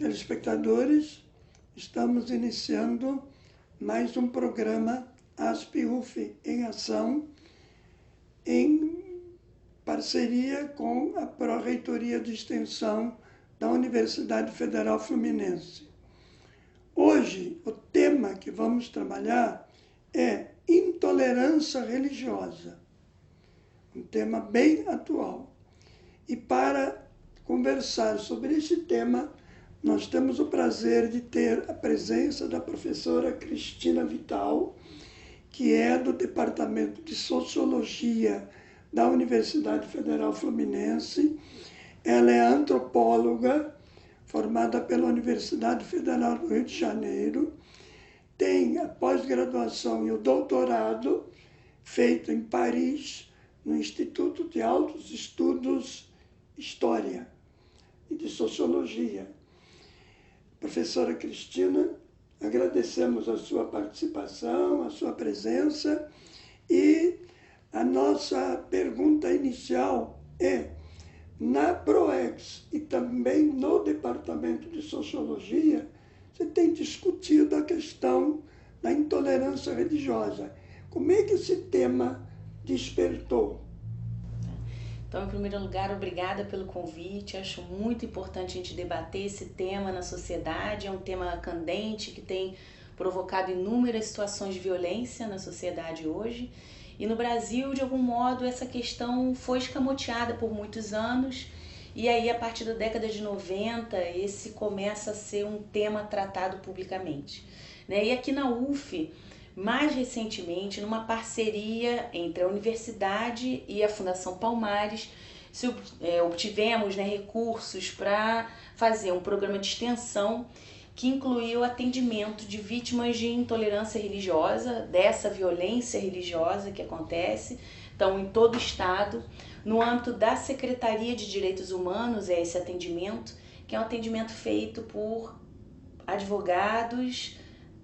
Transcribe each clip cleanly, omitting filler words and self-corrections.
telespectadores, estamos iniciando mais um programa ASP-UF em Ação, em parceria com a Pró-Reitoria de Extensão da Universidade Federal Fluminense. Hoje, o tema que vamos trabalhar é intolerância religiosa, um tema bem atual. E para conversar sobre este tema, nós temos o prazer de ter a presença da professora Cristina Vital, que é do Departamento de Sociologia da Universidade Federal Fluminense. Ela é antropóloga, formada pela Universidade Federal do Rio de Janeiro, tem a pós-graduação e o doutorado feito em Paris, no Instituto de Altos Estudos História e de Sociologia. Professora Cristina, agradecemos a sua participação, a sua presença, e a nossa pergunta inicial é: na PROEX e também no Departamento de Sociologia, você tem discutido a questão da intolerância religiosa. Como é que esse tema despertou? Então, em primeiro lugar, obrigada pelo convite. Acho muito importante a gente debater esse tema na sociedade. É um tema candente que tem provocado inúmeras situações de violência na sociedade hoje. E no Brasil, de algum modo, essa questão foi escamoteada por muitos anos. E aí, a partir da década de 90, esse começa a ser um tema tratado publicamente. E aqui na UF, mais recentemente, numa parceria entre a universidade e a Fundação Palmares, obtivemos recursos para fazer um programa de extensão que incluiu atendimento de vítimas de intolerância religiosa, dessa violência religiosa que acontece, então em todo o estado. No âmbito da Secretaria de Direitos Humanos é esse atendimento, que é um atendimento feito por advogados,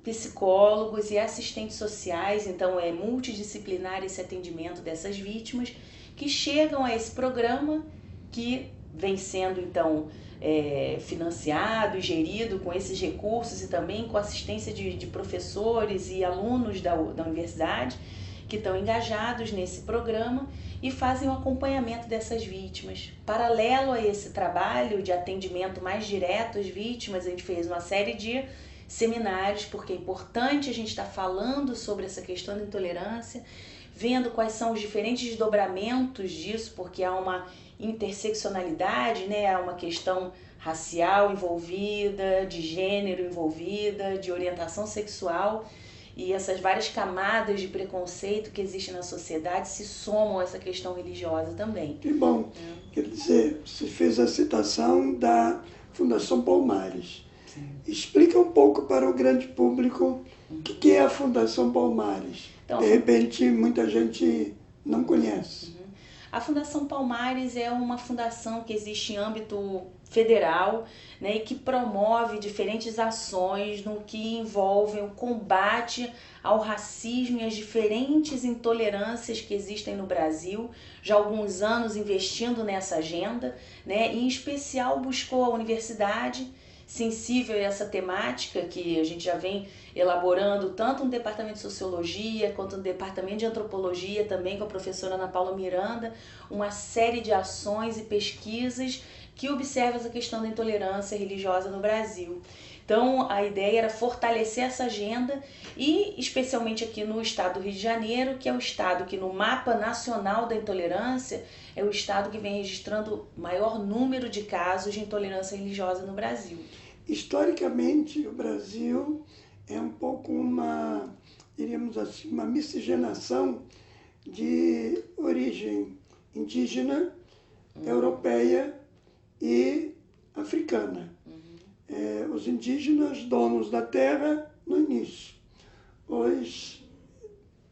psicólogos e assistentes sociais, então é multidisciplinar esse atendimento dessas vítimas que chegam a esse programa que vem sendo então financiado e gerido com esses recursos e também com assistência de professores e alunos da universidade que estão engajados nesse programa e fazem o acompanhamento dessas vítimas. Paralelo a esse trabalho de atendimento mais direto às vítimas, a gente fez uma série de seminários, porque é importante a gente estar falando sobre essa questão da intolerância, vendo quais são os diferentes desdobramentos disso, porque há uma interseccionalidade, há uma questão racial envolvida, de gênero envolvida, de orientação sexual, e essas várias camadas de preconceito que existem na sociedade se somam a essa questão religiosa também. Que bom. Quer dizer, você fez a citação da Fundação Palmares. Sim. Explica um pouco para o grande público o que é a Fundação Palmares. Então, de repente, muita gente não conhece. A Fundação Palmares é uma fundação que existe em âmbito federal, e que promove diferentes ações no que envolvem o combate ao racismo e às diferentes intolerâncias que existem no Brasil, já há alguns anos investindo nessa agenda, e em especial buscou a universidade, sensível a essa temática que a gente já vem elaborando tanto no Departamento de Sociologia quanto no Departamento de Antropologia, também com a professora Ana Paula Miranda, uma série de ações e pesquisas que observam essa questão da intolerância religiosa no Brasil. Então, a ideia era fortalecer essa agenda e, especialmente aqui no estado do Rio de Janeiro, que é o estado que no mapa nacional da intolerância é o estado que vem registrando maior número de casos de intolerância religiosa no Brasil. Historicamente, o Brasil é um pouco diríamos assim, uma miscigenação de origem indígena, europeia e africana. Os indígenas, donos da terra, no início. Os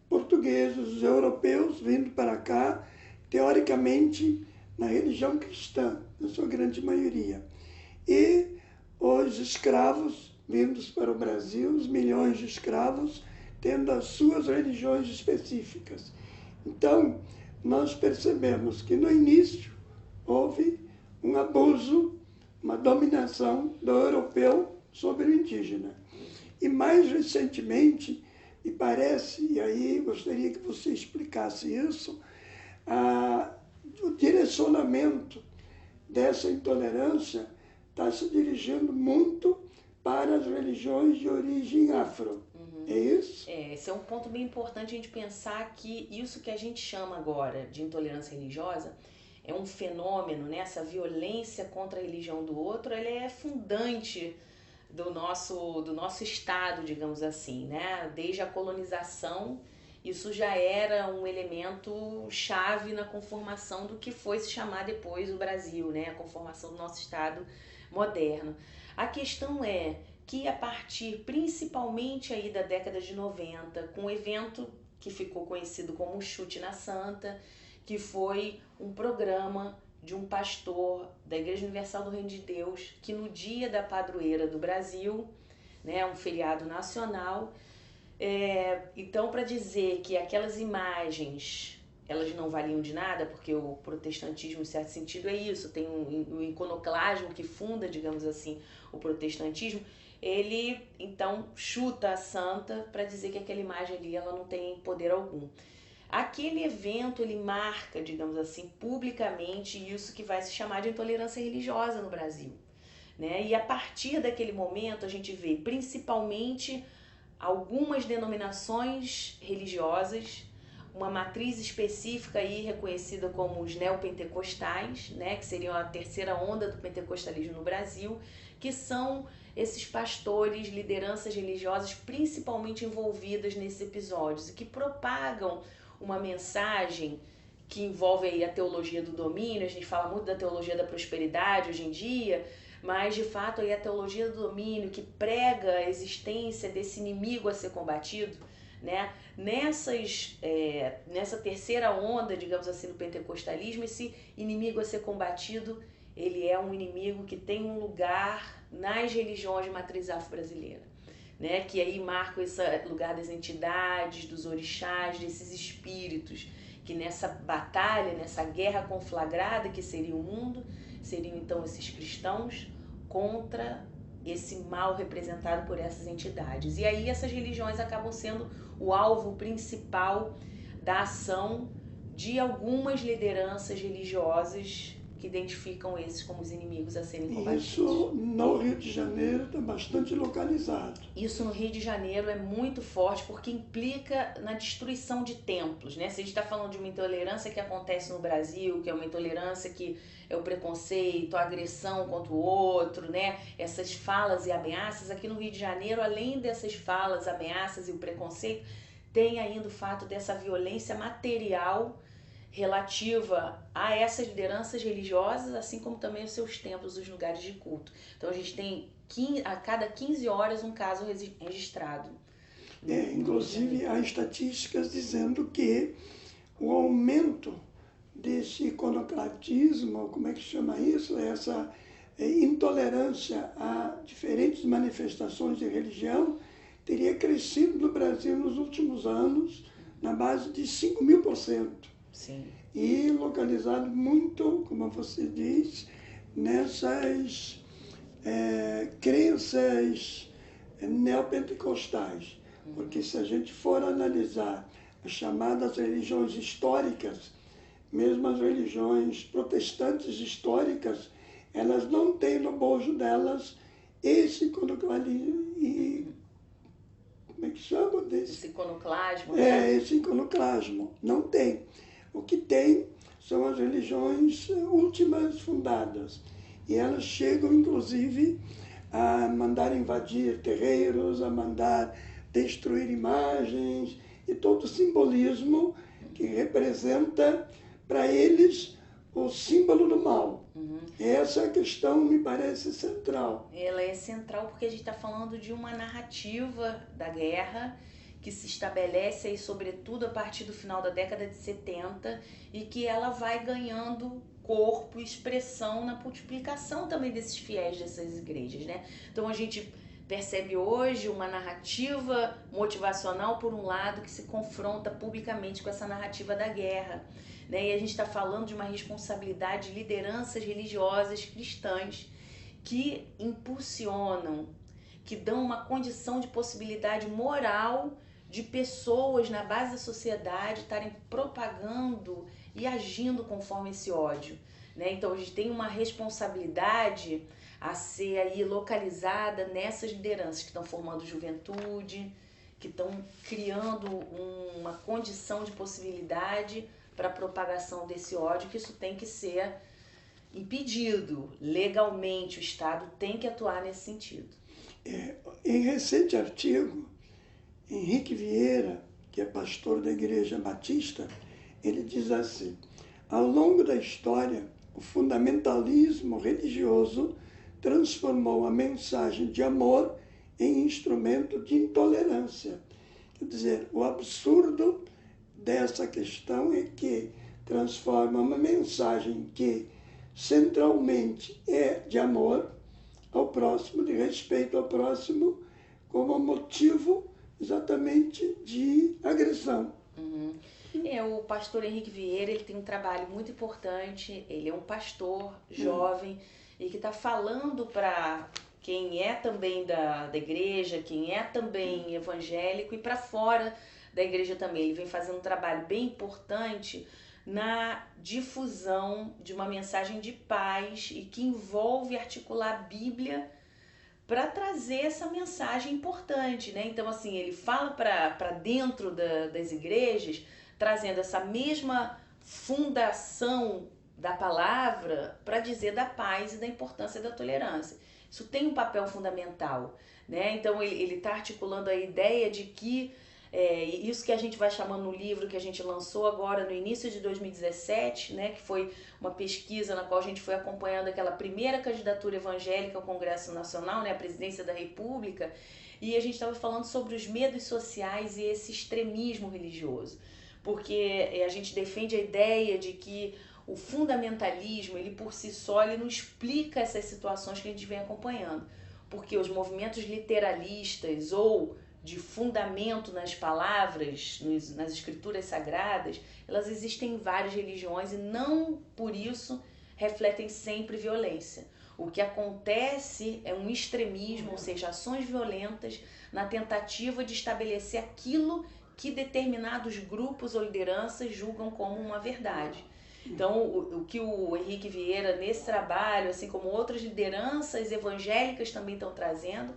portugueses, os europeus, vindo para cá, teoricamente, na religião cristã, na sua grande maioria. E os escravos, vindos para o Brasil, os milhões de escravos, tendo as suas religiões específicas. Então, nós percebemos que no início houve um abuso uma dominação do europeu sobre o indígena. E mais recentemente, me parece, e aí gostaria que você explicasse isso, o direcionamento dessa intolerância está se dirigindo muito para as religiões de origem afro. É isso? Esse é um ponto bem importante a gente pensar que isso que a gente chama agora de intolerância religiosa é um fenômeno, né? Essa violência contra a religião do outro, ela é fundante do nosso Estado, digamos assim, né? Desde a colonização, isso já era um elemento chave na conformação do que foi se chamar depois o Brasil, né? A conformação do nosso Estado moderno. A questão é que a partir principalmente aí da década de 90, com um evento que ficou conhecido como Chute na Santa, que foi um programa de um pastor da Igreja Universal do Reino de Deus, que no dia da padroeira do Brasil, né, um feriado nacional, então para dizer que aquelas imagens elas não valiam de nada, porque o protestantismo, em certo sentido, é isso, tem um iconoclasmo que funda, digamos assim, o protestantismo, ele então chuta a santa para dizer que aquela imagem ali ela não tem poder algum. Aquele evento ele marca, digamos assim, publicamente isso que vai se chamar de intolerância religiosa no Brasil, né? E a partir daquele momento a gente vê principalmente algumas denominações religiosas, uma matriz específica aí reconhecida como os neopentecostais, né, que seriam a terceira onda do pentecostalismo no Brasil, que são esses pastores, lideranças religiosas principalmente envolvidas nesses episódios e que propagam uma mensagem que envolve aí a teologia do domínio. A gente fala muito da teologia da prosperidade hoje em dia, mas de fato aí a teologia do domínio que prega a existência desse inimigo a ser combatido, né? Nessa terceira onda, digamos assim, do pentecostalismo, esse inimigo a ser combatido, ele é um inimigo que tem um lugar nas religiões de matriz afro-brasileira, né? Que aí marca esse lugar das entidades, dos orixás, desses espíritos, que nessa batalha, nessa guerra conflagrada que seria o mundo, seriam então esses cristãos contra esse mal representado por essas entidades. E aí essas religiões acabam sendo o alvo principal da ação de algumas lideranças religiosas que identificam esses como os inimigos a serem combatidos. Isso no Rio de Janeiro está bastante localizado. Isso no Rio de Janeiro é muito forte porque implica na destruição de templos, né? Se a gente está falando de uma intolerância que acontece no Brasil, que é uma intolerância que é o preconceito, a agressão contra o outro, né? Essas falas e ameaças, aqui no Rio de Janeiro, além dessas falas, ameaças e o preconceito, tem ainda o fato dessa violência material relativa a essas lideranças religiosas, assim como também os seus templos, os lugares de culto. Então a gente tem a cada 15 horas um caso registrado. Inclusive há estatísticas dizendo que o aumento desse iconoclastismo, como é que chama isso? Essa intolerância a diferentes manifestações de religião teria crescido no Brasil nos últimos anos na base de 5.000%. Sim. E localizado muito, como você diz, nessas crenças neopentecostais. Porque se a gente for analisar as chamadas religiões históricas, mesmo as religiões protestantes históricas, elas não têm no bojo delas esse iconoclasmo. Como é que chama desse? Esse iconoclasmo, né? Esse iconoclasmo. Não tem. O que tem são as religiões últimas fundadas. E elas chegam, inclusive, a mandar invadir terreiros, a mandar destruir imagens e todo o simbolismo que representa para eles o símbolo do mal. Essa questão me parece central. Ela é central porque a gente está falando de uma narrativa da guerra que se estabelece aí, sobretudo, a partir do final da década de 70 e que ela vai ganhando corpo e expressão na multiplicação também desses fiéis dessas igrejas, né? Então a gente percebe hoje uma narrativa motivacional, por um lado, que se confronta publicamente com essa narrativa da guerra, né? E a gente está falando de uma responsabilidade de lideranças religiosas cristãs que impulsionam, que dão uma condição de possibilidade moral de pessoas na base da sociedade estarem propagando e agindo conforme esse ódio, né? Então a gente tem uma responsabilidade a ser aí localizada nessas lideranças que estão formando juventude, que estão criando uma condição de possibilidade para a propagação desse ódio, que isso tem que ser impedido legalmente, o Estado tem que atuar nesse sentido. Em recente artigo, Henrique Vieira, que é pastor da Igreja Batista, ele diz assim: ao longo da história, o fundamentalismo religioso transformou a mensagem de amor em instrumento de intolerância. Quer dizer, o absurdo dessa questão é que transforma uma mensagem que centralmente é de amor ao próximo, de respeito ao próximo, como motivo exatamente de agressão. Uhum. O pastor Henrique Vieira, ele tem um trabalho muito importante, ele é um pastor jovem e que está falando para quem é também da igreja, quem é também evangélico e para fora da igreja também. Ele vem fazendo um trabalho bem importante na difusão de uma mensagem de paz e que envolve articular a Bíblia para trazer essa mensagem importante, né? Então, assim, ele fala para dentro das igrejas, trazendo essa mesma fundação da palavra para dizer da paz e da importância da tolerância. Isso tem um papel fundamental, né? Então, ele está articulando a ideia de que isso que a gente vai chamando no livro que a gente lançou agora no início de 2017, né, que foi uma pesquisa na qual a gente foi acompanhando aquela primeira candidatura evangélica ao Congresso Nacional, né, a presidência da República, e a gente estava falando sobre os medos sociais e esse extremismo religioso, porque a gente defende a ideia de que o fundamentalismo, ele por si só, ele não explica essas situações que a gente vem acompanhando, porque os movimentos literalistas ou de fundamento nas palavras, nas escrituras sagradas, elas existem em várias religiões e não por isso refletem sempre violência. O que acontece é um extremismo, ou seja, ações violentas na tentativa de estabelecer aquilo que determinados grupos ou lideranças julgam como uma verdade. Então, o que o Henrique Vieira, nesse trabalho, assim como outras lideranças evangélicas também estão trazendo,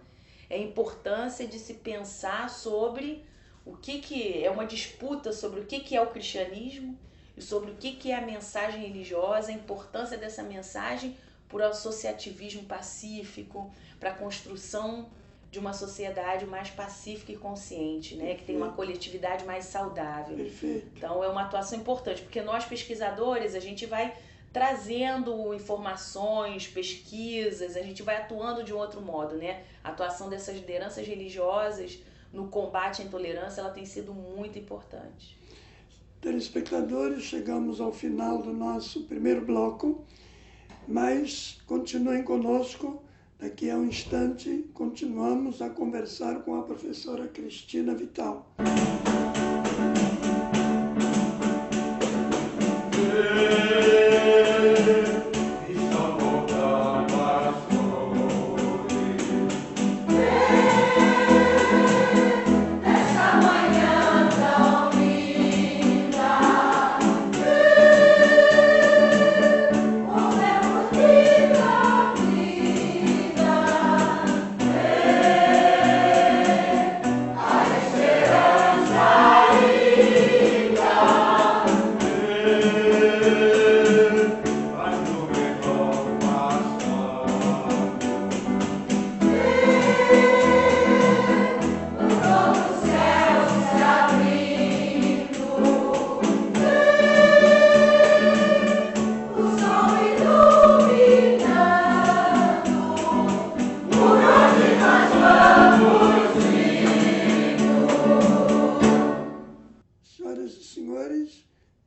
é a importância de se pensar sobre o que é uma disputa sobre o que é o cristianismo e sobre o que é a mensagem religiosa, a importância dessa mensagem para o associativismo pacífico, para a construção de uma sociedade mais pacífica e consciente, né? Que tem uma coletividade mais saudável. Perfeito. Então é uma atuação importante, porque nós pesquisadores, a gente vai trazendo informações, pesquisas, a gente vai atuando de um outro modo, né? A atuação dessas lideranças religiosas no combate à intolerância, ela tem sido muito importante. Telespectadores, chegamos ao final do nosso primeiro bloco, mas continuem conosco. Daqui a um instante, continuamos a conversar com a professora Cristina Vital.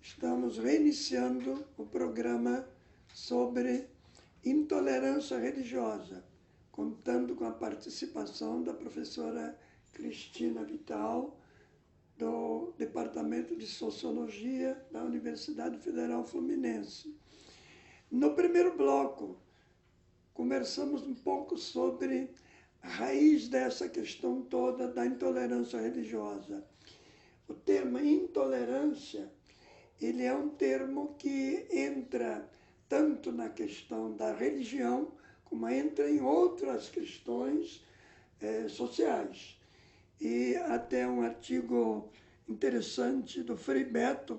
Estamos reiniciando o programa sobre intolerância religiosa, contando com a participação da professora Cristina Vital, do Departamento de Sociologia da Universidade Federal Fluminense. No primeiro bloco, conversamos um pouco sobre a raiz dessa questão toda da intolerância religiosa. O termo intolerância, ele é um termo que entra tanto na questão da religião, como entra em outras questões sociais. E até um artigo interessante do Frei Beto,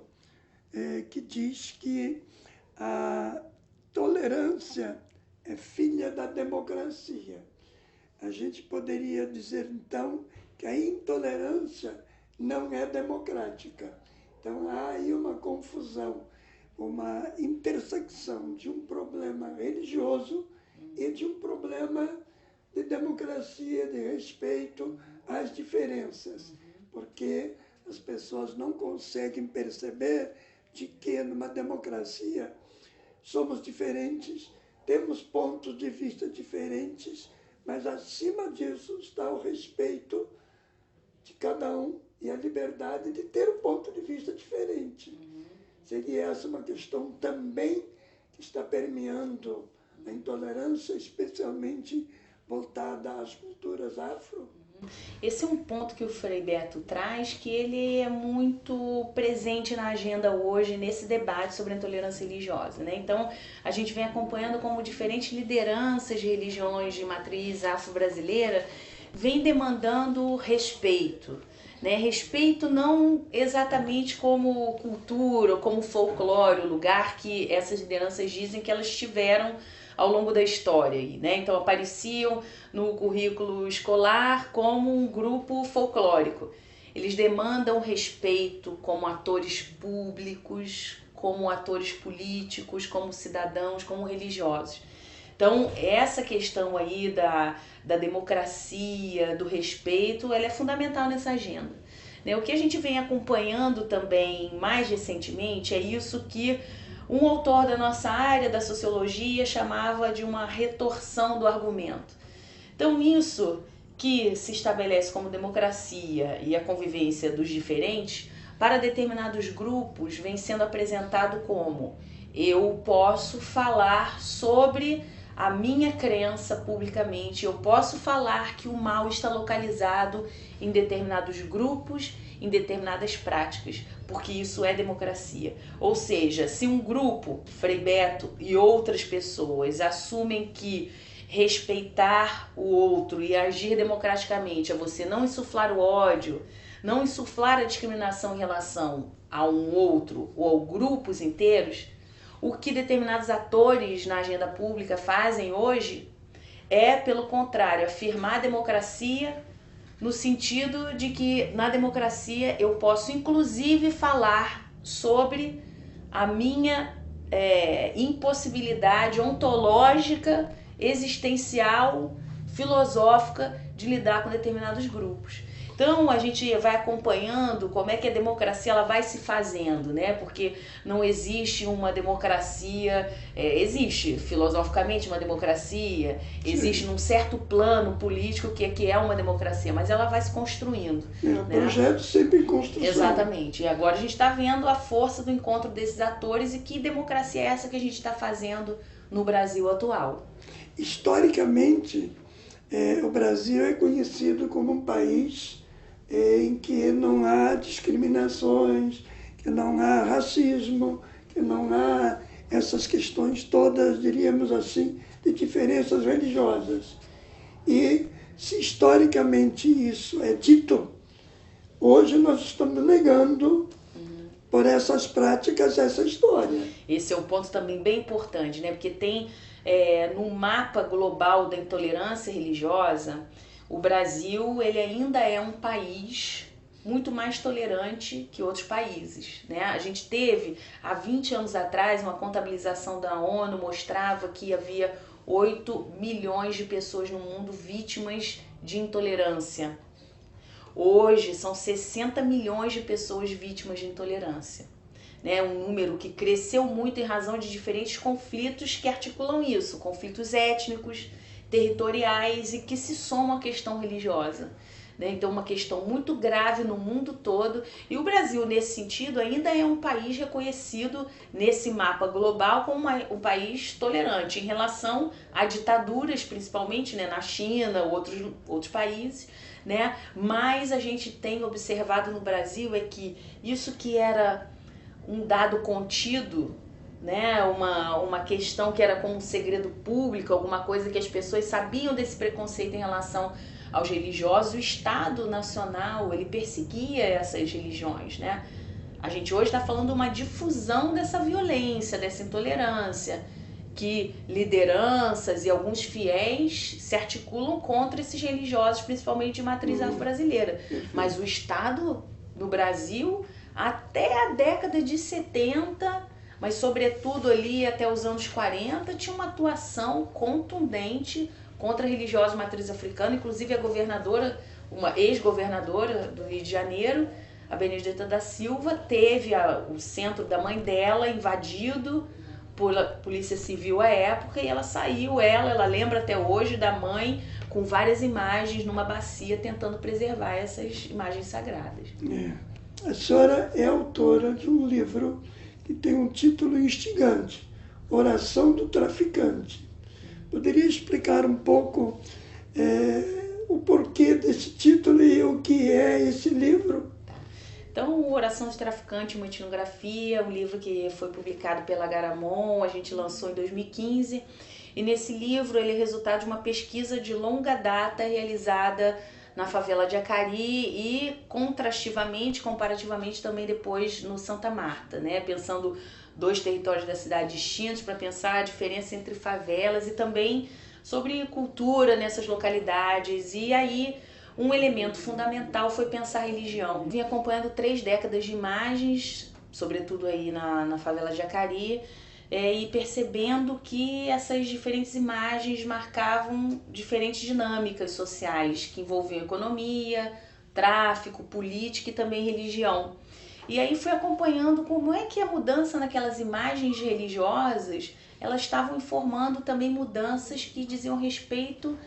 que diz que a tolerância é filha da democracia. A gente poderia dizer, então, que a intolerância não é democrática. Então, há aí uma confusão, uma intersecção de um problema religioso e de um problema de democracia, de respeito às diferenças, porque as pessoas não conseguem perceber de que numa democracia somos diferentes, temos pontos de vista diferentes, mas acima disso está o respeito de cada um e a liberdade de ter um ponto de vista diferente. Seria essa uma questão também que está permeando a intolerância, especialmente voltada às culturas afro. Esse é um ponto que o Frei Beto traz, que ele é muito presente na agenda hoje, nesse debate sobre a intolerância religiosa, né? Então, a gente vem acompanhando como diferentes lideranças de religiões de matriz afro-brasileira vêm demandando respeito, né? Respeito não exatamente como cultura, como folclore, o lugar que essas lideranças dizem que elas tiveram ao longo da história, né? Então apareciam no currículo escolar como um grupo folclórico. Eles demandam respeito como atores públicos, como atores políticos, como cidadãos, como religiosos. Então, essa questão aí da democracia, do respeito, ela é fundamental nessa agenda. O que a gente vem acompanhando também mais recentemente é isso que um autor da nossa área, da sociologia, chamava de uma retorção do argumento. Então, isso que se estabelece como democracia e a convivência dos diferentes, para determinados grupos, vem sendo apresentado como: eu posso falar sobre a minha crença publicamente, eu posso falar que o mal está localizado em determinados grupos, em determinadas práticas, porque isso é democracia. Ou seja, se um grupo, Frei Beto e outras pessoas, assumem que respeitar o outro e agir democraticamente é você não insuflar o ódio, não insuflar a discriminação em relação a um outro ou a grupos inteiros, o que determinados atores na agenda pública fazem hoje é, pelo contrário, afirmar a democracia no sentido de que na democracia eu posso inclusive falar sobre a minha impossibilidade ontológica, existencial, filosófica de lidar com determinados grupos. Então a gente vai acompanhando como é que a democracia ela vai se fazendo, né? Porque não existe uma democracia, existe filosoficamente uma democracia, existe num certo plano político que é uma democracia, mas ela vai se construindo. O projeto sempre em construção. Exatamente. E agora a gente está vendo a força do encontro desses atores e que democracia é essa que a gente está fazendo no Brasil atual. Historicamente, o Brasil é conhecido como um país em que não há discriminações, que não há racismo, que não há essas questões todas, diríamos assim, de diferenças religiosas. E se historicamente isso é dito, hoje nós estamos negando por essas práticas essa história. Esse é um ponto também bem importante, né? Porque tem no mapa global da intolerância religiosa, o Brasil ele ainda é um país muito mais tolerante que outros países, né? A gente teve, há 20 anos atrás, uma contabilização da ONU mostrava que havia 8 milhões de pessoas no mundo vítimas de intolerância. Hoje são 60 milhões de pessoas vítimas de intolerância. Né? Um número que cresceu muito em razão de diferentes conflitos que articulam isso, conflitos étnicos, territoriais e que se somam à questão religiosa. né? Então, uma questão muito grave no mundo todo. E o Brasil, nesse sentido, ainda é um país reconhecido nesse mapa global como um país tolerante em relação a ditaduras, principalmente, né, na China, outros países, né? Mas a gente tem observado no Brasil é que isso que era um dado contido, né, uma questão que era como um segredo público, alguma coisa que as pessoas sabiam desse preconceito em relação aos religiosos, o Estado Nacional, ele perseguia essas religiões, né? A gente hoje está falando de uma difusão dessa violência, dessa intolerância, que lideranças e alguns fiéis se articulam contra esses religiosos, principalmente de matriz afro-brasileira. Mas o Estado no Brasil, até a década de 70, mas sobretudo ali até os anos 40, tinha uma atuação contundente contra religiosos de matriz africana. Inclusive a governadora, uma ex-governadora do Rio de Janeiro, a Benedita da Silva, teve o centro da mãe dela invadido por polícia civil à época, e ela saiu, ela lembra até hoje da mãe com várias imagens numa bacia tentando preservar essas imagens sagradas. A senhora é autora de um livro que tem um título instigante, Oração do Traficante. Poderia explicar um pouco o porquê desse título e o que é esse livro? Então, Oração do Traficante, uma etnografia, um livro que foi publicado pela Garamond, a gente lançou em 2015. E nesse livro ele é resultado de uma pesquisa de longa data realizada na favela de Acari e comparativamente também depois no Santa Marta, né? Pensando dois territórios da cidade distintos para pensar a diferença entre favelas e também sobre cultura nessas localidades. E aí um elemento fundamental foi pensar a religião. Vim acompanhando 3 décadas de imagens, sobretudo aí na favela de Acari, e percebendo que essas diferentes imagens marcavam diferentes dinâmicas sociais que envolviam economia, tráfico, política e também religião. E aí fui acompanhando como é que a mudança naquelas imagens religiosas, elas estavam informando também mudanças que diziam respeito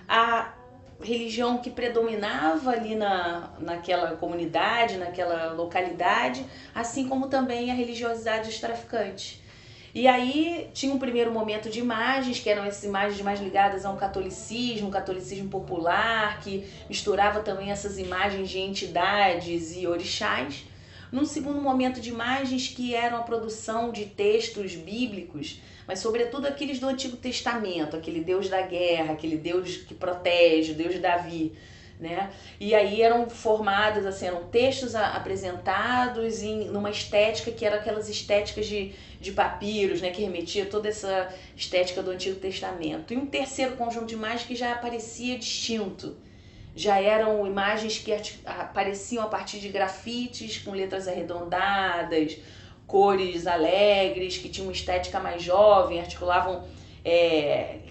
à religião que predominava ali naquela comunidade, naquela localidade, assim como também a religiosidade dos traficantes. E aí tinha um primeiro momento de imagens, que eram essas imagens mais ligadas a um catolicismo popular, que misturava também essas imagens de entidades e orixás. Num segundo momento de imagens que eram a produção de textos bíblicos, mas sobretudo aqueles do Antigo Testamento, aquele Deus da guerra, aquele Deus que protege, o Deus de Davi, né? E aí eram formados, assim, eram textos apresentados numa estética que era aquelas estéticas de papiros, né, que remetia a toda essa estética do Antigo Testamento. E um terceiro conjunto de imagens que já aparecia distinto. Já eram imagens que apareciam a partir de grafites com letras arredondadas, cores alegres, que tinham uma estética mais jovem, articulavam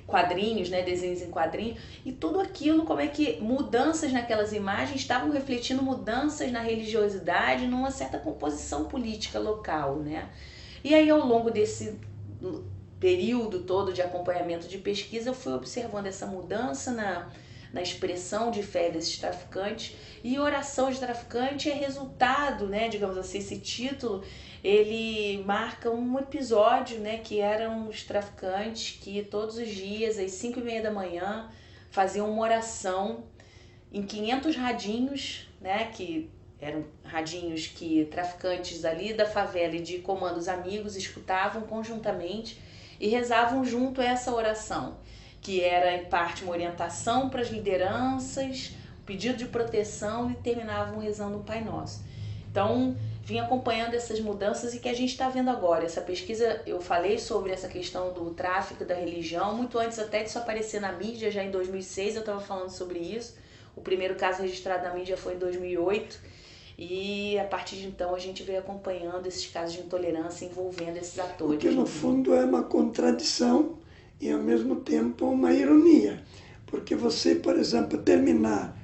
quadrinhos, né, desenhos em quadrinhos, e tudo aquilo, como é que mudanças naquelas imagens estavam refletindo mudanças na religiosidade, numa certa composição política local, né? E aí, ao longo desse período todo de acompanhamento de pesquisa, eu fui observando essa mudança na expressão de fé desses traficantes, e Oração de Traficante é resultado, né, digamos assim, esse título, ele marca um episódio, né, que eram os traficantes que todos os dias, às 5h30 da manhã, faziam uma oração em 500 radinhos, né, que eram radinhos que traficantes ali da favela e de comandos amigos escutavam conjuntamente e rezavam junto a essa oração, que era em parte uma orientação para as lideranças, pedido de proteção, e terminavam rezando um Pai Nosso. Então, vim acompanhando essas mudanças e que a gente está vendo agora. Essa pesquisa, eu falei sobre essa questão do tráfico da religião, muito antes até disso aparecer na mídia, já em 2006 eu estava falando sobre isso. O primeiro caso registrado na mídia foi em 2008. E a partir de então a gente veio acompanhando esses casos de intolerância envolvendo esses atores. Porque no fundo é uma contradição e ao mesmo tempo uma ironia. Porque você, por exemplo, terminar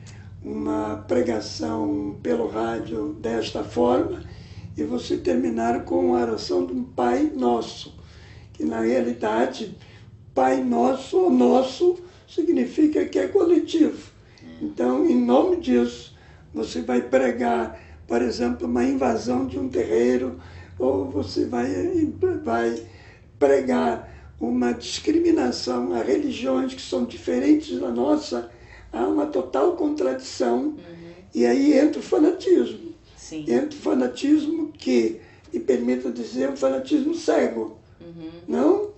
uma pregação pelo rádio desta forma e você terminar com a oração de um Pai Nosso, que na realidade Pai Nosso, ou nosso, significa que é coletivo. Então, em nome disso, você vai pregar, por exemplo, uma invasão de um terreiro, ou você vai pregar uma discriminação a religiões que são diferentes da nossa, há uma total contradição, e aí entra o fanatismo. Sim. Entra o fanatismo que, me permita dizer, um fanatismo cego. Não?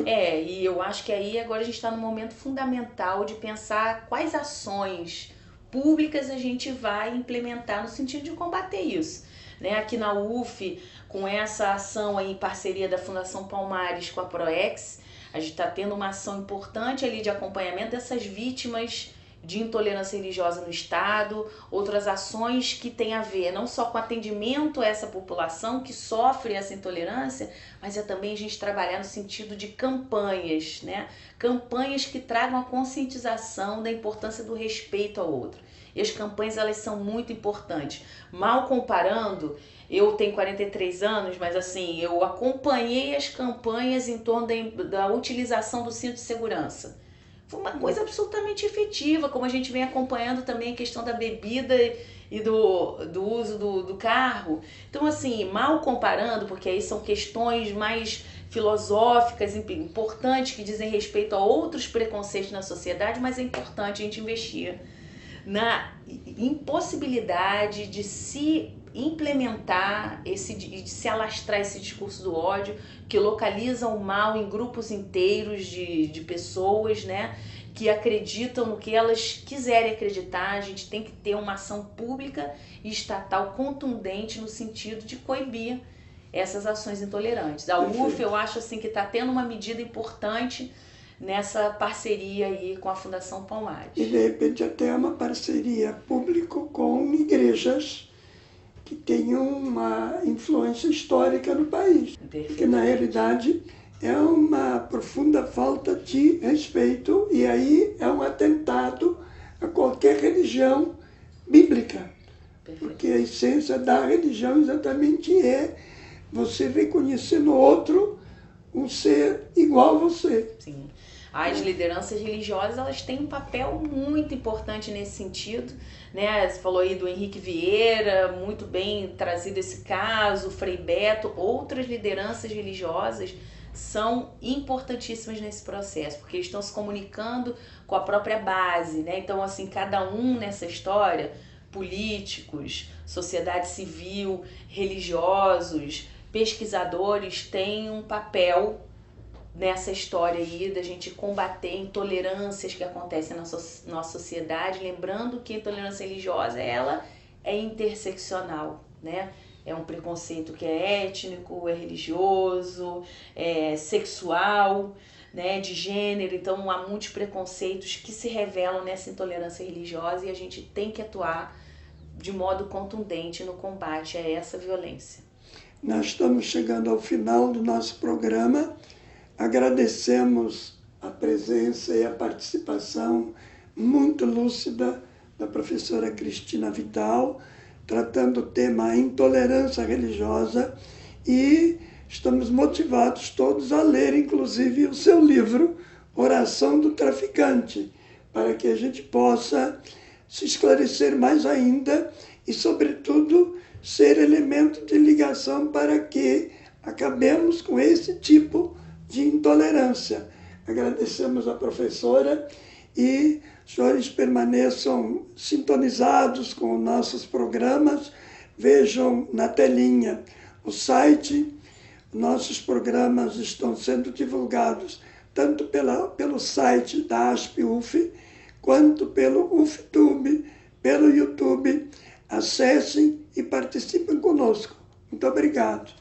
E eu acho que aí agora a gente está num momento fundamental de pensar quais ações públicas a gente vai implementar no sentido de combater isso. Né? Aqui na UF, com essa ação aí em parceria da Fundação Palmares com a PROEX, a gente está tendo uma ação importante ali de acompanhamento dessas vítimas de intolerância religiosa no Estado, outras ações que têm a ver não só com atendimento a essa população que sofre essa intolerância, mas é também a gente trabalhar no sentido de campanhas, né? Campanhas que tragam a conscientização da importância do respeito ao outro. E as campanhas, elas são muito importantes. Mal comparando, eu tenho 43 anos, mas assim, eu acompanhei as campanhas em torno da utilização do cinto de segurança. Foi uma coisa absolutamente efetiva, como a gente vem acompanhando também a questão da bebida e do uso do carro. Então, assim, mal comparando, porque aí são questões mais filosóficas, importantes, que dizem respeito a outros preconceitos na sociedade, mas é importante a gente investir na impossibilidade de se implementar de se alastrar esse discurso do ódio que localiza o mal em grupos inteiros de pessoas, né, que acreditam no que elas quiserem acreditar. A gente tem que ter uma ação pública e estatal contundente no sentido de coibir essas ações intolerantes. A UF, eu acho assim que está tendo uma medida importante nessa parceria aí com a Fundação Palmares. E de repente até uma parceria público com igrejas que tenham uma influência histórica no país. Porque na realidade é uma profunda falta de respeito e aí é um atentado a qualquer religião bíblica. Porque a essência da religião exatamente é você reconhecer no outro um ser igual a você. Sim. As lideranças religiosas, elas têm um papel muito importante nesse sentido, né? Você falou aí do Henrique Vieira, muito bem trazido esse caso, Frei Beto, outras lideranças religiosas são importantíssimas nesse processo, porque eles estão se comunicando com a própria base, né? Então, assim, cada um nessa história, políticos, sociedade civil, religiosos, pesquisadores, têm um papel nessa história aí da gente combater intolerâncias que acontecem na nossa sociedade, lembrando que a intolerância religiosa, ela é interseccional, né? É um preconceito que é étnico, é religioso, é sexual, né, de gênero. Então há muitos preconceitos que se revelam nessa intolerância religiosa e a gente tem que atuar de modo contundente no combate a essa violência. Nós estamos chegando ao final do nosso programa. Agradecemos a presença e a participação muito lúcida da professora Cristina Vidal, tratando o tema intolerância religiosa, e estamos motivados todos a ler, inclusive, o seu livro, Oração do Traficante, para que a gente possa se esclarecer mais ainda e, sobretudo, ser elemento de ligação para que acabemos com esse tipo de intolerância. Agradecemos a professora e os senhores permaneçam sintonizados com nossos programas, vejam na telinha o site. Nossos programas estão sendo divulgados tanto pelo site da ASP-UF, quanto pelo UFTube, pelo YouTube. Acessem e participem conosco. Muito obrigado.